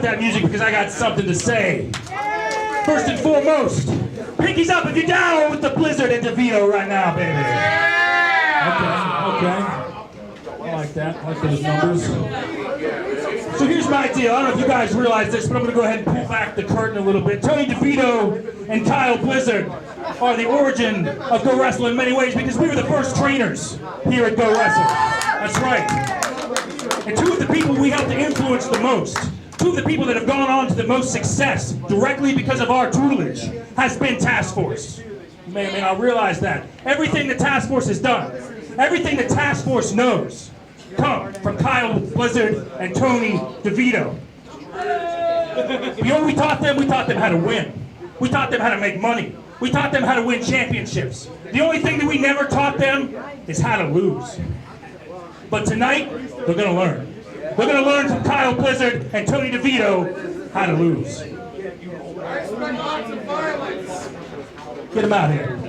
got that music because I got something to say. First and foremost, pinkies up if you're down with the Blizzard and Devito right now, baby. Okay. I like that. I like those numbers. So here's my deal. I don't know if you guys realize this, but I'm going to go ahead and pull back the curtain a little bit. Tony Devito and Kyle Blizzard are the origin of Go Wrestle in many ways because we were the first trainers here at Go Wrestle. That's right. And two of the people we helped to influence the most, two of the people that have gone on to the most success directly because of our tutelage has been Task Force. You may or may not realize that. Everything the Task Force has done, everything the Task Force knows, come from Kyle Blizzard and Tony Devito. You know what we taught them? We taught them how to win. We taught them how to make money. We taught them how to win championships. The only thing that we never taught them is how to lose. But tonight, they're going to learn. They're going to learn from Kyle Blizzard and Tony DeVito how to lose. Get them out of here.